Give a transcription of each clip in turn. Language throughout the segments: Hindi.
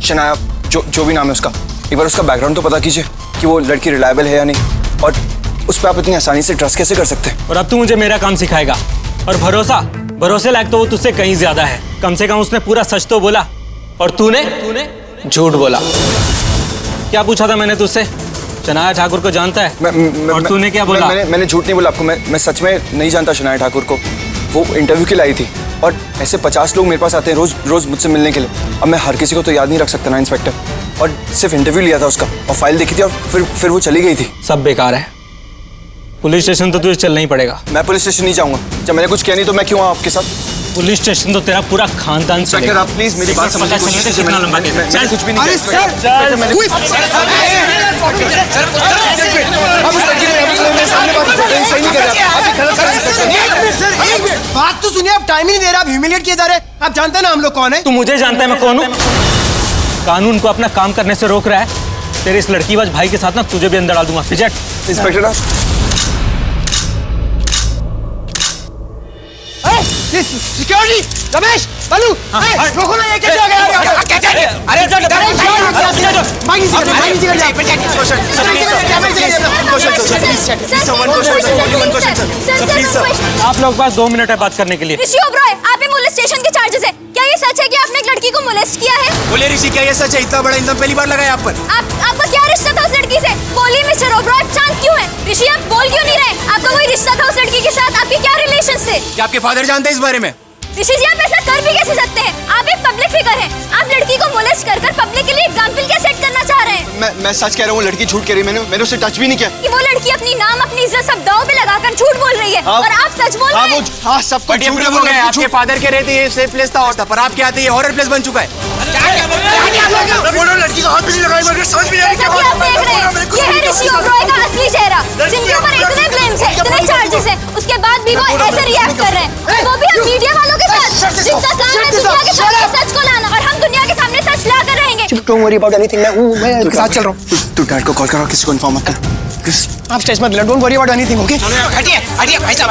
शनाया, जो भी नाम है उसका, एक बार उसका बैकग्राउंड तो पता कीजिए कि वो लड़की रिलायबल है या नहीं, और उस पर आप इतनी आसानी से ट्रस्ट कैसे कर सकते हैं? और अब तू मुझे मेरा काम सिखाएगा। और भरोसे लायक तो वो तुझसे कहीं ज्यादा है। कम से कम उसने पूरा सच तो बोला, और तूने झूठ बोला। क्या पूछा था मैंने तुझसे? शनाया ठाकुर को जानता है? और तूने क्या बोला? मैंने झूठ नहीं बोला आपको। मैं सच में नहीं जानता शनाया ठाकुर को। वो इंटरव्यू के लिए आई थी, और ऐसे 50 लोग मेरे पास आते हैं रोज मुझसे मिलने के लिए। अब मैं हर किसी को तो याद नहीं रख सकता ना इंस्पेक्टर। और सिर्फ इंटरव्यू लिया था उसका, और फाइल देखी थी, और फिर वो चली गई थी। सब बेकार है। पुलिस स्टेशन तो तुझे चलना ही पड़ेगा। मैं पुलिस स्टेशन नहीं जाऊंगा। जब मैंने कुछ किया नहीं तो मैं क्यों आऊं आपके साथ? पुलिस स्टेशन तो तेरा पूरा खानदान चलेगा। आप प्लीज मेरी बात समझिए। कितना लंबा मैंने कुछ भी नहीं अरे किया। बात तो सुनिए, आप टाइम ही नहीं दे रहे, आप ह्यूमिलिएट किए जा रहे हैं। आप जानते हैं ना हम लोग कौन है? तू मुझे जानता है मैं कौन हूँ? कानून को अपना काम करने से रोक रहा है। तेरे इस लड़कीबाज भाई के साथ ना तुझे भी अंदर डाल दूंगा। इंस्पेक्टर सिक्योरिटी, रमेश, बलू, रोको ना, ये कैसे आ गया? आप लोग पास 2 मिनट है बात करने के लिए। ऋषि ओबरॉय, आप ही पुलिस स्टेशन के चार्जेस हैं। क्या ये सच है कि आपने एक लड़की को मोलेस्ट किया है? बोले ऋषि, क्या ये सच है? इतना बड़ा इंदम पहली बार लगा है आप पर। आपका क्या रिश्ता था उस लड़की से? बोलिए मिस्टर ओबरॉय, आप शांत क्यों हैं? ऋषि, आप बोल क्यों नहीं रहे? आपका कोई रिश्ता था उस लड़की के साथ? आपके क्या रिलेशन थे? क्या आपके फादर जानते हैं इस बारे में? ऋषि जी, आप ऐसा कर भी कैसे सकते हैं? आप एक पब्लिक फिगर हैं। आप लड़की को मोलेस्ट कर पब्लिक के लिए एग्जाम्पल क्या सेट करना चाह रहे हैं? मैं सच कह रहा हूँ। लड़की झूठ कह रही है। मैंने उसे टच भी नहीं किया। कि वो लड़की अपनी नाम, अपनी इज्जत सब दांव पे लगाकर झूठ बोल रही है, और आप सच बोल रहे हैं। हाँ, सब कुछ झूठ बोल रहे हैं। आपके फादर के रहते ये सेफ प्लेस था, और था, पर आपके आते ये हॉरर प्लेस बन चुका है। लड़की का हाथ भी नहीं लगाई, मुझे समझ में नहीं आ रही। जैसा कि आप देख रहे हैं, ये है ऋषि ओबरॉय का असली चेहरा, जिनके ऊपर इतने ब्लेम्स हैं, इतने चार्जेस हैं, उसके बाद भी वो ऐसे रिएक्ट कर रहे हैं, वो भी हम मीडिया वालों के साथ, जिनका काम है दुनिया के सामने सच को लाना, और हम दुनिया के सामने सच ला कर रहेंगे। Don't worry about anything, मैं उनके साथ चल रहा हूँ। तू डैड को कॉल करो, किसी को इन्फॉर्म मत कर। आप स्ट्रेस मत लो, don't worry about anything, okay? हटिए भाई साहब।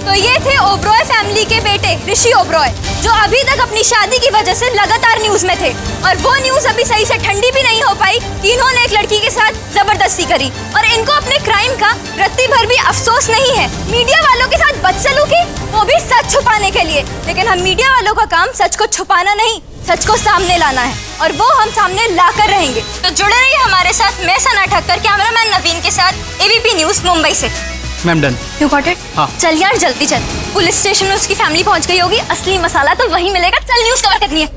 तो ये थे ओबरॉय फैमिली के बेटे ऋषि ओबरॉय, जो अभी तक अपनी शादी की वजह से लगातार न्यूज में थे, और वो न्यूज अभी सही से ठंडी भी नहीं हो पाई कि इन्होंने एक लड़की के साथ जबरदस्ती करी, और इनको अपने क्राइम का रत्ती भर भी अफसोस नहीं है। मीडिया वालों के साथ बदसलूकी, वो भी सच छुपाने के लिए। लेकिन हम मीडिया वालों का काम सच को छुपाना नहीं, सच को सामने लाना है, और वो हम सामने लाकर रहेंगे। तो जुड़े रहिए हमारे साथ। मैं सना ठक्कर, कैमरामैन नवीन के साथ, एबीपी न्यूज मुंबई से। Ma'am done. You got it? हाँ। चल यार जल्दी चल, पुलिस स्टेशन में उसकी फैमिली पहुंच गई होगी, असली मसाला तो वहीं मिलेगा। चल न्यूज कवर करनी है।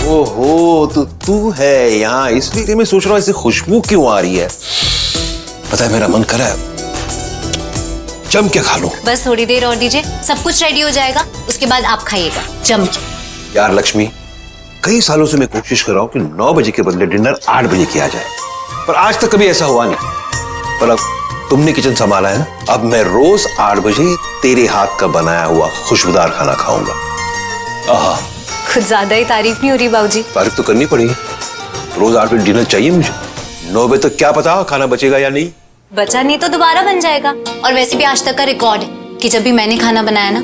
ओहो, तो तू है यहाँ। इसलिए मैं सोच रहा हूँ ऐसी खुशबू क्यों आ रही है। पता है मेरा मन कर रहा है जम के खा लूं। बस थोड़ी देर और दीजिए, सब कुछ रेडी हो जाएगा, उसके बाद आप खाइएगा जम के। यार लक्ष्मी, कई सालों से मैं कोशिश कर रहा हूँ कि 9 बजे के बदले डिनर 8 बजे किया जाए, पर आज तक कभी ऐसा हुआ नहीं। पर अब तुमने किचन संभाला है ना, अब मैं रोज 8 बजे तेरे हाथ का बनाया हुआ खुशबूदार खाना खाऊंगा। आहा, कुछ ज्यादा ही तारीफ नहीं हो रही बाबूजी? तारीफ तो करनी पड़ेगी। रोज 8 बजे डिनर चाहिए मुझे। 9 बजे तक क्या पता खाना बचेगा या नहीं। बचा नहीं तो दोबारा बन जाएगा। और वैसे भी आज तक का रिकॉर्ड है कि जब भी मैंने खाना बनाया ना,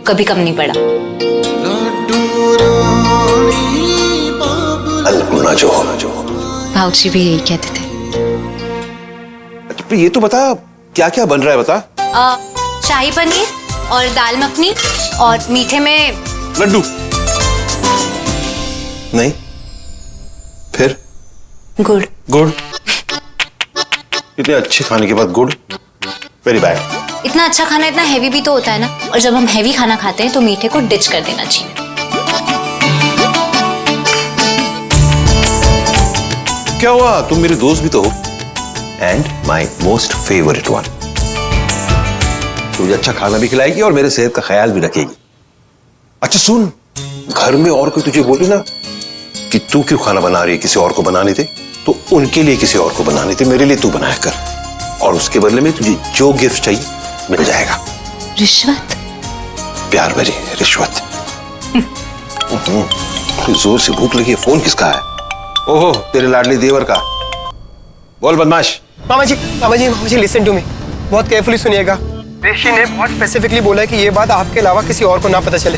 कभी कम नहीं पड़ा। अन्नपूर्णा जो बाबूजी भी यही कहते थे। अच्छा, ये तो बता क्या क्या बन रहा है, बता। शाही पनीर और दाल मखनी, और मीठे में लड्डू। नहीं, फिर गुड़। गुड़? इतने अच्छे खाने के बाद गुड़? Very bad. इतना अच्छा खाना इतना हैवी भी तो होता है ना, और जब हम हैवी खाना खाते हैं तो मीठे को डिच कर देना चाहिए। क्या हुआ, तुम मेरे दोस्त भी तो हो, and my most favourite one. तुझे अच्छा खाना भी खिलाएगी और मेरे सेहत का ख्याल भी रखेगी। अच्छा सुन, घर में और कोई तुझे बोले ना कि तू क्यों खाना बना रही है, किसी और को बनाने दे, तो उनके लिए किसी और को बनाने दे, मेरे लिए तू बनाया कर, और उसके बदले में तुझे जो गिफ्ट चाहिए मिल जाएगा। रिश्वत? प्यार भरी रिश्वत। जोर से भूख लगी है। फोन किसका है? ओहो, तेरे लाडली देवर का। बोल बदमाश। मामा जी लिसन टू मी, बहुत केयरफुली सुनिएगा। ऋषि ने बहुत स्पेसिफिकली बोला है कि ये बात आपके अलावा किसी और को ना पता चले।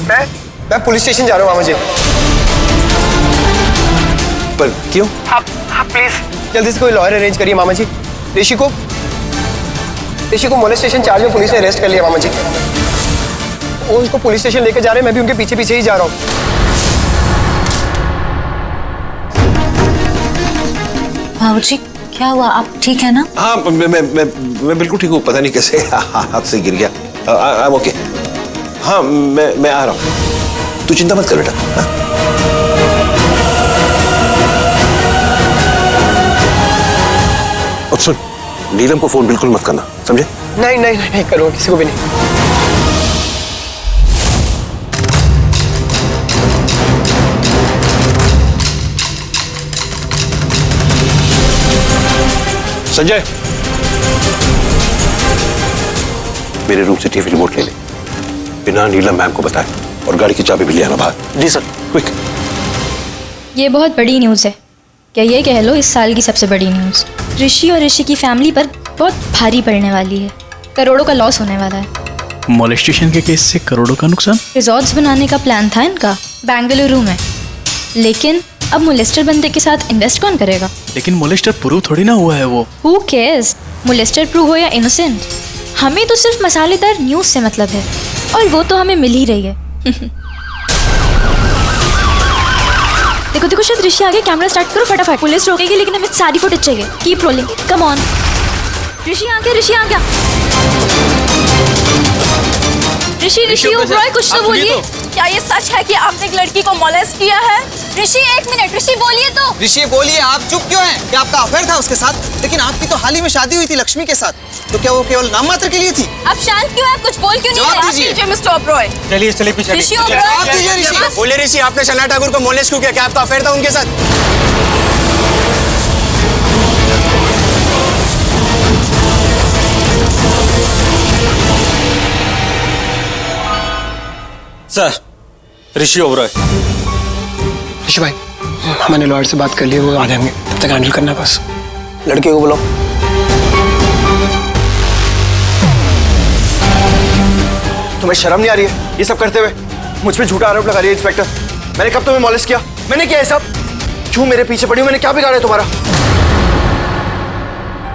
मैं पुलिस स्टेशन जा रहा हूँ मामा जी। पर क्यों? आप प्लीज जल्दी से कोई लॉयर अरेंज करिए मामा जी। ऋषि को मोलेस्टेशन चार्ज में पुलिस ने अरेस्ट कर लिया मामा जी। वो उसको पुलिस स्टेशन लेकर जा रहे हैं, मैं भी उनके पीछे पीछे ही जा रहा हूँ। बाबूजी क्या हुआ, आप ठीक है ना? हाँ मैं बिल्कुल ठीक हूँ, पता नहीं कैसे हाथ से गिर गया। I am okay. हाँ मैं आ रहा हूँ, तू चिंता मत कर बेटा। हाँ? और सुन, नीलम को फोन बिल्कुल मत करना, समझे? नहीं करूँगा, किसी को भी नहीं। संजय, मेरे रूम से टीवी रिमोट ले ले, बिना नीलम मैम को बताए, और गाड़ी की चाबी भी ले आना बाहर। जी सर। क्विक। ये बहुत बड़ी न्यूज़ है, क्या ये कह लो इस साल की सबसे बड़ी न्यूज़। ऋषि और ऋषि की फैमिली पर बहुत भारी पड़ने वाली है, करोड़ों का लॉस होने वाला है। मोलेस्टेशन के केस से करोड़ों का नुकसान? रिजॉर्ट्स बनाने का प्लान था इनका बेंगलुरु में, लेकिन अब मोलेस्टर बंदे के साथ इन्वेस्ट कौन करेगा? लेकिन मोलेस्टर प्रूव थोड़ी ना हुआ है वो। हु केयर्स मोलेस्टर प्रूव हो या इनोसेंट, हमें तो सिर्फ मसालेदार न्यूज़ से मतलब है, और वो तो हमें मिल ही रही है। देखो शायद ऋषि आगे, कैमरा स्टार्ट करो फटाफट, पुलिस रोकेगी लेकिन हमें सारी फुटेज चाहिए। Keep rolling, come on. Rishi आ गया। ऋषि ओबरॉय कुछ तो बोलिए। क्या ये सच है कि आपने एक लड़की को मोलेस्ट किया है? ऋषि एक मिनट, ऋषि बोलिए तो। ऋषि बोलिए, आप चुप क्यों हैं? क्या आपका अफेयर था उसके साथ? लेकिन आपकी तो हाल ही में शादी हुई थी लक्ष्मी के साथ, तो क्या वो केवल नाम मात्र के लिए थी? आप शांत क्यों हैं? कुछ बोल क्यों नहीं जवाब रहे? दीजिए मिस्टर ओबरॉय। चलिए पीछे। ऋषि जवाब ओबरॉय, दीजिए ऋषि। बोले ऋषि, आपने शनाया ठाकुर को मोलेस्ट क्यों किया? क्या आपका अफेयर था उनके साथ? सर, ऋषि ओबरॉय। ऋषि भाई, मैंने लॉयर से बात कर ली है, वो आ जाएंगे, तब तक हैंडल करना बस। लड़के को बुलाओ। तुम्हें शर्म नहीं आ रही है ये सब करते हुए? मुझ पे झूठा आरोप लगा रही है इंस्पेक्टर। मैंने कब तुम्हें मॉलेस्ट किया? मैंने किया है सब? क्यों मेरे पीछे पड़ी हो? मैंने क्या बिगाड़ा है तुम्हारा?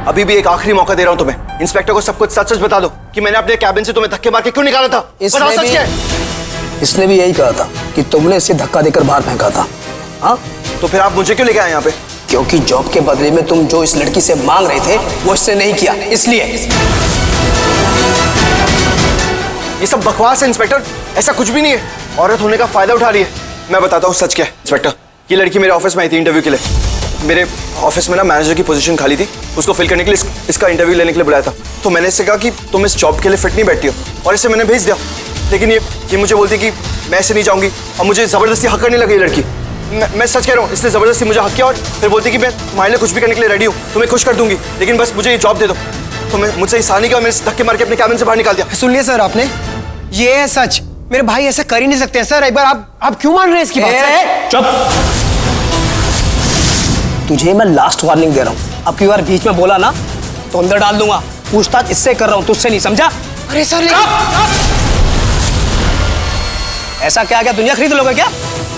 अभी भी एक आखिरी मौका दे रहा हूं तुम्हें, इंस्पेक्टर को सब कुछ सच सच बता दो कि मैंने अपने कैबिन से तुम्हें धक्के मार के क्यों निकाला था। बताओ सच क्या है? इसने भी यही कहा था कि तुमने इसे धक्का देकर बाहर फेंका था। हाँ, तो फिर आप मुझे क्यों लेके आए यहाँ पे? क्योंकि जॉब के बदले में तुम जो इस लड़की से मांग रहे थे वो इसने नहीं किया, इसलिए। ये सब बकवास है इंस्पेक्टर, ऐसा कुछ भी नहीं है। औरत होने का फायदा उठा रही है। मैं बताता हूँ सच क्या है इंस्पेक्टर। ये लड़की मेरे ऑफिस में आई थी इंटरव्यू के लिए। मेरे ऑफिस में ना मैनेजर की पोजीशन खाली थी, उसको फिल करने के लिए इसका इंटरव्यू लेने के लिए बुलाया था। तो मैंने इससे कहा कि तुम इस जॉब के लिए फिट नहीं बैठती हो, और इसे मैंने भेज दिया। लेकिन ये मुझे बोलती कि मैं ऐसे नहीं जाऊंगी, और मुझे जबरदस्ती हक करने लगी ये लड़की। मैं सच कह रहा हूँ, इसने जबरदस्ती मुझे हक किया, और फिर बोलती कि मैं तुम्हारे लिए कुछ भी करने के लिए रेडी हूँ, तुम्हें खुश कर दूंगी, लेकिन बस मुझे ये जॉब दे दो। तो मैं मुझसे आसानी का मैंने धक्के मार के अपने कैबिन से बाहर निकाल दिया। सुन लिया सर आपने? ये है सच। मेरे भाई ऐसा कर ही नहीं सकते सर। एक बार आप क्यों मान रहे हैं इसकी बात? चुप। तुझे मैं लास्ट वार्निंग दे रहा हूँ, अब की बार बीच में बोला ना तो अंदर डाल दूंगा। पूछताछ इससे कर रहा हूँ, तुझसे नहीं, समझा? अरे सर ऐसा क्या दुनिया खरीद लोगे क्या?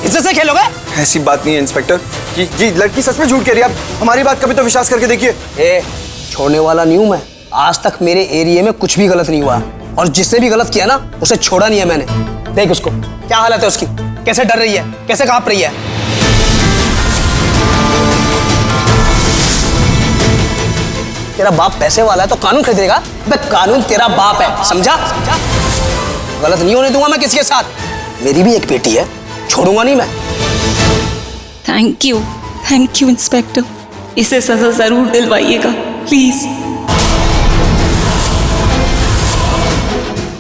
इज्जत से खेलोगे? ऐसी बात नहीं है इंस्पेक्टर, कि ये लड़की सच में झूठ कह रही है। आप हमारी बात कभी तो विश्वास करके देखिए। छोड़ने वाला नहीं हूं मैं। आज तक मेरे एरिया में कुछ भी गलत नहीं हुआ, और जिसने भी गलत किया ना उसे छोड़ा नहीं है मैंने। देख उसको, क्या हालत है उसकी, कैसे डर रही है, कैसे कांप रही है। तेरा बाप पैसे वाला है तो कानून खरीदेगा? कानून तेरा बाप है, समझा? गलत नहीं होने दूंगा मैं किसी के साथ। मेरी भी एक बेटी है, छोड़ूंगा नहीं मैं। थैंक यू इंस्पेक्टर, इसे सजा जरूर दिलवाइएगा प्लीज।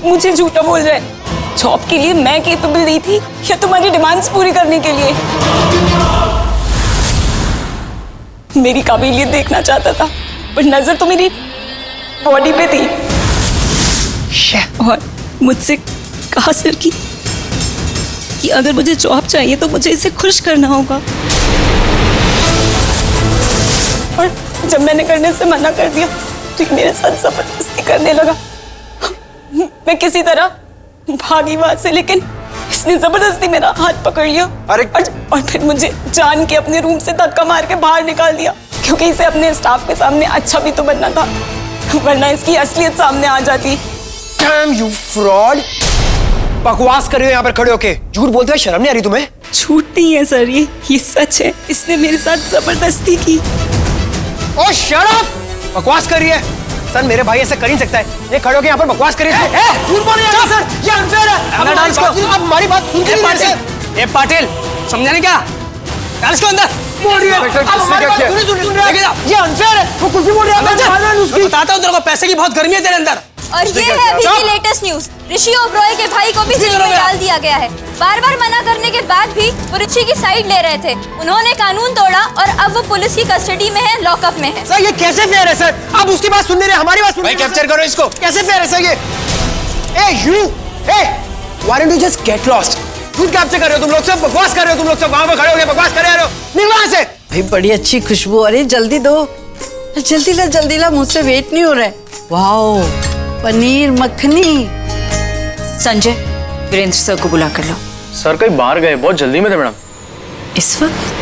मुझे झूठा बोल रहा है। जॉब के लिए मैं केपेबल नहीं थी या तुम्हारी डिमांड्स पूरी करने के लिए? मेरी काबिलियत देखना चाहता था, पर नजर तो मेरी बॉडी पे थी। और मुझसे कहा सर कि अगर मुझे जॉब चाहिए तो मुझे इसे खुश करना होगा, और जब मैंने करने से मना कर दिया तो ये मेरे साथ जबरदस्ती करने लगा। मैं किसी तरह भागी वहां से, लेकिन इसने जबरदस्ती मेरा हाथ पकड़ लिया और फिर मुझे जान के अपने रूम से धक्का मार के बाहर निकाल दिया, क्योंकि इसे अपने स्टाफ के सामने अच्छा भी तो बनना था, वरना इसकी असलियत सामने आ जाती। Damn you fraud! बकवास कर रहे हो यहाँ पर खड़े होके? झूठ बोलते हुए शर्म नहीं आ रही तुम्हें? झूठ नहीं है सर, ये सच है। इसने मेरे साथ जबरदस्ती की। ओह shut up! बकवास कर रही है? सर मेरे भाई ऐसा कर नहीं सकता है। ये खड़े होके यहाँ पर बकवास कर रही है। झूठ बोल रही है सर, ये अनफेयर है। अंदर डाल इसको। अब हमारी बात सुन के नहीं सर। पाटिल, समझा नहीं क्या? डाल इसको अंदर। बोल रही है। अब हमारी बात सुन रही है। ये अनफेयर है। वो कुछ भी बोल रही है। मैं बताता हूँ तेरे को, पैसे की बहुत गर्मी है तेरे अंदर। और ये है अभी की लेटेस्ट न्यूज, ऋषि ओबरॉय के भाई को भी जेल में डाल दिया गया है। बार बार मना करने के बाद भी वो ऋषि की साइड ले रहे थे। उन्होंने कानून तोड़ा और अब वो पुलिस की कस्टडी में है, लॉकअप में है। सर ये कैसे फेयर है सर? आप उसकी बात सुन नहीं रहे, हमारी बात सुन रहे हैं। कैप्चर करो इसको। कैसे फेयर है सर ये? why don't you just get lost? झूठ कैप्चर कर रहे हो तुम लोग सब, बकवास कर रहे हो तुम लोग सब, वहां पर खड़े हो गए बकवास कर रहे हो। निकलो यहाँ से। भाई बड़ी अच्छी खुशबू, अरे जल्दी दो, जल्दी ला, मुझसे वेट नहीं हो रहा है। वाओ, पनीर मक्खनी। संजय, वीरेंद्र सर को बुला कर लो। सर कहीं बाहर गए, बहुत जल्दी में थे मैडम। इस वक्त?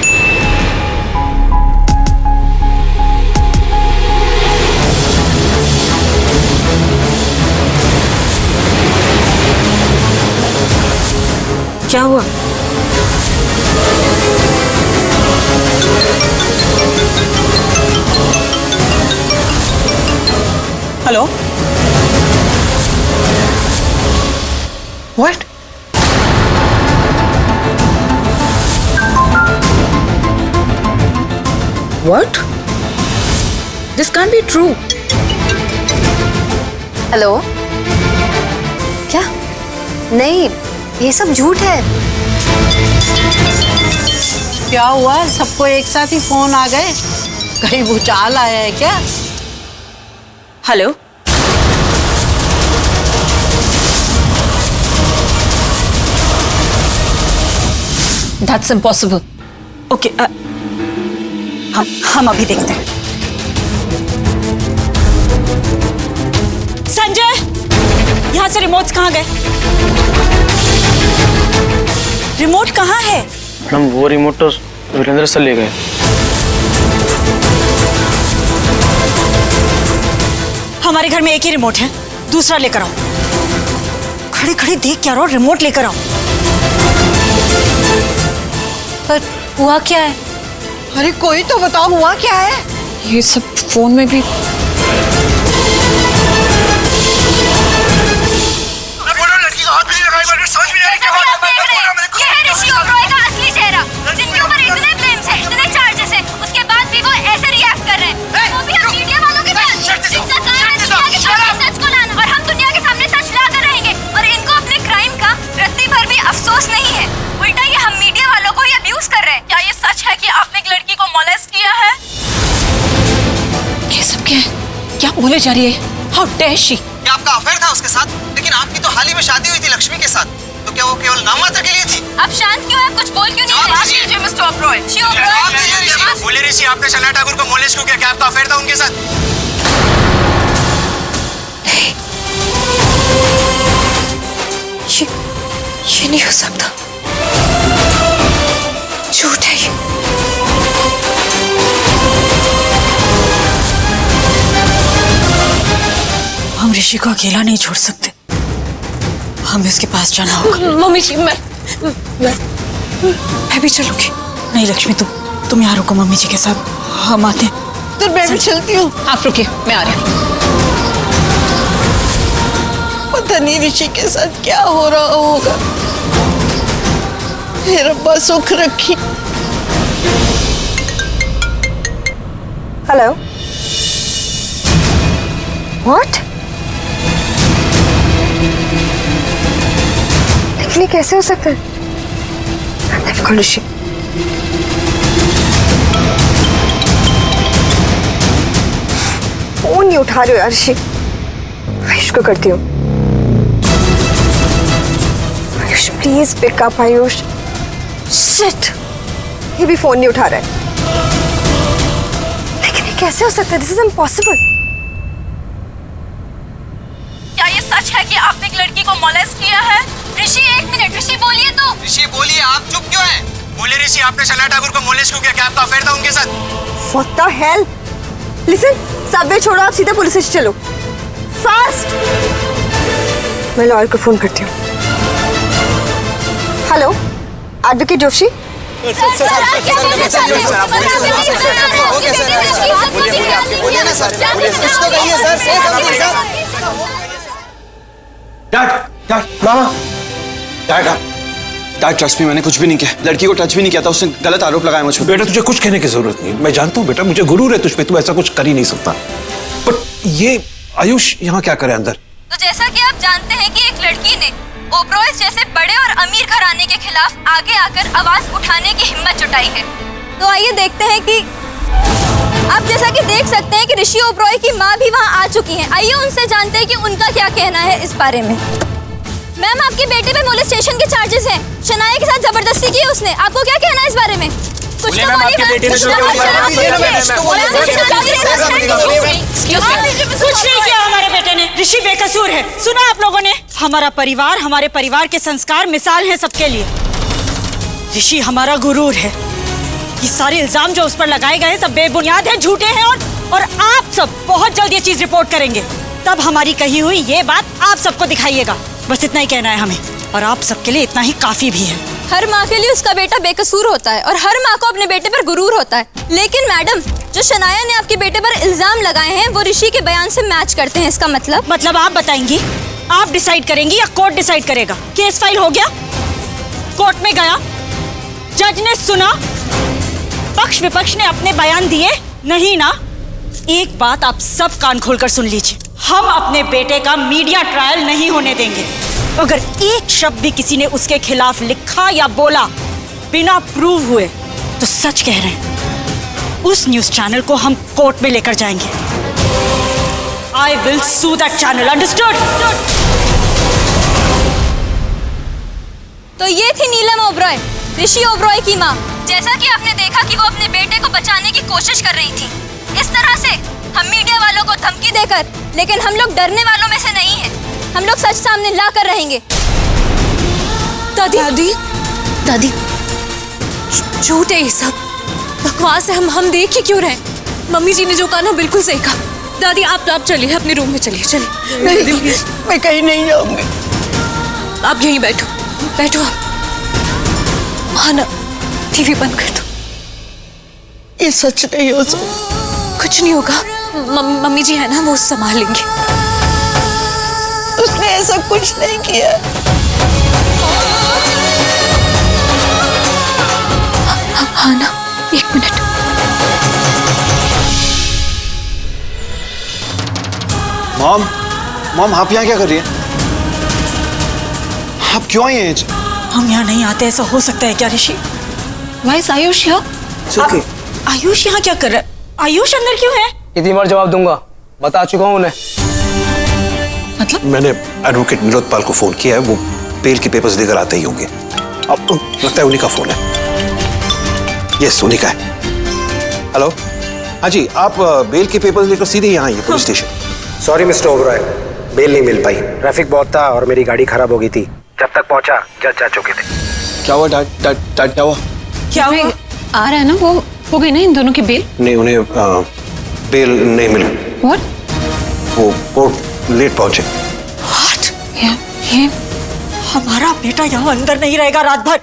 क्या हुआ? Hello? What? What? This can't be true. Hello? क्या? नहीं, ये सब झूठ है। क्या हुआ? सबको एक साथ ही फोन आ गए? कहीं भूचाल आया है क्या? हेलो? That's impossible. Okay, हम अभी देखते हैं। संजय, यहाँ से रिमोट्स कहाँ गए? रिमोट कहाँ है? मैडम वो रिमोट तो वीरेंद्र सर ले गए। हमारे घर में एक ही रिमोट है, दूसरा लेकर आओ। खड़े खड़े देख क्या रहो, रिमोट लेकर आओ। पर हुआ क्या है? अरे कोई तो बताओ, हुआ क्या है? ये सब फोन में भी। ये है ऋषि ओबरॉय का असली चेहरा, जिनके ऊपर इतने क्लेम्स हैं, इतने चार्जेस हैं, उसके बाद भी वो ऐसे रिएक्ट कर रहे हैं। वो भी हम मीडिया वालों के साथ, जिनका काम है दुनिया के सामने सच को लाना, और हम दुनिया के सामने सच लाकर रहेंगे। और इनको अपने क्राइम का रत्ती भर भी अफसोस नहीं है, उल्टा ये हम मीडिया वालों को ही अब्यूज कर रहे हैं। क्या ये सच है कि आपने एक लड़की को मोलेस्ट किया है? ये सब क्या है? क्या बोले जा रही है? How dare she? क्या आपका अफेयर था उसके साथ? लेकिन आपकी तो हाल ही में शादी हुई थी लक्ष्मी के साथ, तो क्या वो केवल नाम मात्र के लिए थी? आप शांत क्यों हैं? कुछ बोल क्यों नहीं रहे? मिस्टर ओबरॉय, ऋषि ओबरॉय, बोले ऋषि आपने शनाया ठाकुर को मोलेस्ट क्यों किया? क्या आपका अफेयर था उनके साथ? ये नहीं हो सकता, झूठ है ये। हम ऋषि को अकेला नहीं छोड़ सकते, हमें उसके पास जाना होगा। मम्मी जी, मैं भी चलूंगी। नहीं लक्ष्मी, तुम यहाँ रुको मम्मी जी के साथ, हम आते हैं। तो मैं भी चलती हूँ। आप रुकिए, मैं आ रही हूँ। पता नहीं ऋषि के साथ क्या हो रहा होगा। हे रब्बा सुख रखी। Hello, what? लेकिन ये कैसे हो सकता है? कौन ऋषि? फोन नहीं उठा रहे हो यार ऋषि। आयुष को करती हूँ। Ayush please pick up. Ayush, shit, ये भी फोन नहीं उठा रहा है। लेकिन ये कैसे हो सकता है? This is impossible. क्या ये सच है कि आपने एक लड़की को मोलेस्ट किया है? ऋषि एक मिनट, ऋषि बोलिए तो। ऋषि बोलिए, आप चुप क्यों हैं? बोले ऋषि, आपने शनाया ठाकुर को मोलेस्ट क्यों किया? क्या आपका अफेयर था उनके साथ? What the hell? Listen, Subway छोड़ो, आप सीधे पुलिस स्टेशन चलो, फास्ट। मैं लॉयर को फोन करती हूँ। Hello, advocate Joshi. Dad trust me, मैंने कुछ भी नहीं किया, लड़की को टच भी नहीं किया था, उसने गलत आरोप लगाया मुझ पर। बेटा तुझे कुछ कहने की जरूरत नहीं, मैं जानता हूँ बेटा, मुझे गुरूर है तुझ पे, तू ऐसा कुछ कर ही नहीं सकता। पर ये आयुष यहाँ क्या करे अंदर? तो जैसा कि आप जानते हैं कि एक लड़की ने ओब्रॉयज जैसे बड़े और अमीर घराने के खिलाफ आगे आकर आवाज उठाने की हिम्मत जुटाई है। तो आइए देखते हैं कि आप जैसा कि देख सकते हैं कि ऋषि ओब्रॉय की माँ भी वहाँ आ चुकी हैं। आइए उनसे जानते हैं कि उनका क्या कहना है इस बारे में। मैम, आपके बेटे पे मोलेस्टेशन के चार्जेस हैं। शनाया के साथ जबरदस्ती की है उसने, आपको क्या कहना है इस बारे में? कुछ तो बोलिए। कुछ नहीं किया हमारे बेटे ने, ऋषि बेकसूर है। सुना आप लोगों ने? हमारा परिवार, हमारे परिवार के संस्कार मिसाल है सबके लिए। ऋषि हमारा गुरूर है। ये सारे इल्जाम जो उस पर लगाए गए सब बेबुनियाद है, झूठे हैं और आप सब बहुत जल्द ये चीज रिपोर्ट करेंगे। तब हमारी कही हुई ये बात आप सबको दिखाइएगा। बस इतना ही कहना है हमें, और आप सबके लिए इतना ही काफी भी है। हर माँ के लिए उसका बेटा बेकसूर होता है और हर माँ को अपने बेटे पर गुरूर होता है। लेकिन मैडम, जो शनाया ने आपके बेटे पर इल्जाम लगाए हैं वो ऋषि के बयान से मैच करते हैं। इसका मतलब आप बताएंगी? आप डिसाइड करेंगी या कोर्ट डिसाइड करेगा? केस फाइल हो गया, कोर्ट में गया, जज ने सुना, पक्ष विपक्ष ने अपने बयान दिए, नहीं ना? एक बात आप सब कान खोलकर सुन लीजिए, हम अपने बेटे का मीडिया ट्रायल नहीं होने देंगे। अगर एक शब्द भी किसी ने उसके खिलाफ लिखा या बोला बिना प्रूव हुए, तो सच कह रहे हैं, उस न्यूज चैनल को हम कोर्ट में लेकर जाएंगे। I will sue that channel, understood? तो ये थी नीलम ओब्रॉय, ऋषि ओब्रॉय की माँ। जैसा कि आपने देखा कि वो अपने बेटे को बचाने की कोशिश कर रही थी। इस तरह से हम मीडिया वालों को धमकी देकर, लेकिन हम लोग डरने वालों में से नहीं हैं। हम लोग सच सामने ला कर रहेंगे। दादी दादी, झूठ है ये सब, बकवास है। हम देख ही क्यों रहे? मम्मी जी ने जो कहा ना बिल्कुल सही कहा। दादी आप चलिए अपने रूम में, चलिए। मैं कहीं नहीं जाऊंगी। आप यहीं बैठो आप। हाँ ना, टीवी बंद कर दो। ये सच नहीं हो सकता। कुछ नहीं होगा, मम्मी जी है ना, वो संभाल लेंगे। उसने ऐसा कुछ नहीं किया। हाँ ना, एक मिनट। मॉम, आप यहाँ क्या कर रही है? आप क्यों आई हैं? हम यहाँ नहीं आते, ऐसा हो सकता है क्या ऋषि? वाइस आयुष यहाँ? आयुष यहाँ क्या कर रहा है? आयुष अंदर क्यों है? इतनी बार जवाब दूंगा, बता चुका हूँ उन्हें। मतलब? मैंने एडवोकेट निरोधपाल को फोन किया है, वो बेल के पेपर्स लेकर आते ही होंगे। अब लगता है उन्हीं का फोन है। यस, उन्हीं का है। हेलो, हाँ जी, आप बेल के पेपर्स लेकर सीधे यहाँ आइए police station. Sorry mister Oberoi, bail नहीं मिल पाई, ट्रैफिक बहुत था और मेरी गाड़ी खराब हो गई थी। जब तक पहुंचा जज जा चुके थे। क्या हुआ डैड? क्या हुआ? आ रहा है ना, वो हो गई ना इन दोनों की बेल? नहीं, उन्हें बेल नहीं मिली। What? वो कोर्ट लेट पहुंचे। What? ये हमारा बेटा यहाँ अंदर नहीं रहेगा रात भर,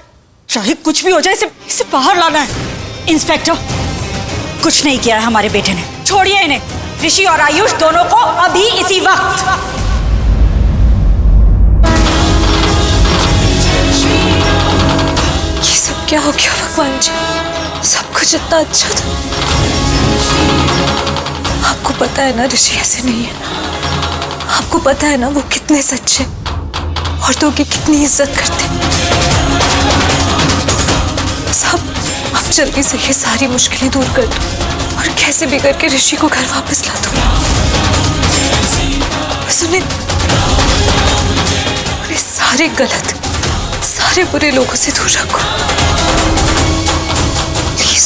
चाहे कुछ भी हो जाए। इसे बाहर लाना है। इंस्पेक्टर, कुछ नहीं किया है हमारे बेटे ने, छोड़िए इन्हें। ऋषि और आयुष दोनों को अभी इसी वक्त। ये सब क्या हो गया भगवान जी? सब कुछ इतना अच्छा था। आपको पता है ना ऋषि ऐसे नहीं है ना। आपको पता है ना वो कितने सच्चे, औरतों की कितनी इज्जत करते। सब अब जल्दी से ये सारी मुश्किलें दूर कर दो और कैसे भी करके ऋषि को घर वापस ला दो। सुने, सारे गलत, सारे बुरे लोगों से दूर रखो प्लीज।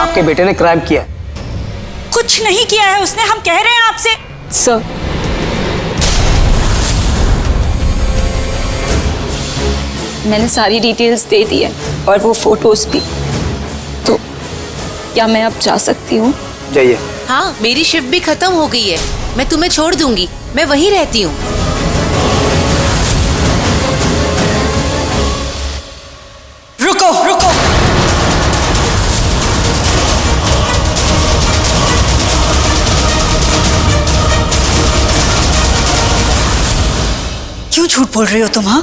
आपके बेटे ने क्राइम किया है। कुछ नहीं किया है उसने, हम कह रहे हैं आपसे। सर, मैंने सारी डिटेल्स दे दी है और वो फोटोज भी। तो क्या मैं अब जा सकती हूँ? जाइए। हाँ, मेरी शिफ्ट भी खत्म हो गई है, मैं तुम्हें छोड़ दूंगी, मैं वहीं रहती हूँ। रुको रुको, क्यों झूठ बोल रही हो तुम? हाँ,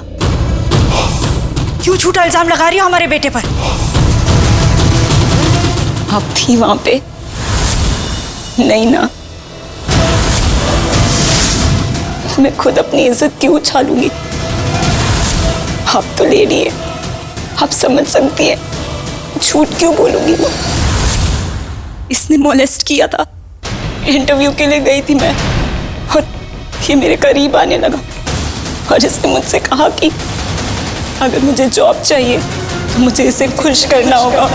क्यों झूठा इल्जाम लगा रही हो हमारे बेटे पर? आप थी वहां पे? नहीं ना। मैं खुद अपनी इज्जत क्यों उछालूंगी? आप तो लेडी है, आप समझ सकती है, झूठ क्यों बोलूंगी मैं? इसने मोलेस्ट किया था, इंटरव्यू के लिए गई थी मैं और ये मेरे करीब आने लगा और इसने मुझसे कहा कि अगर मुझे जॉब चाहिए तो मुझे इसे खुश करना होगा।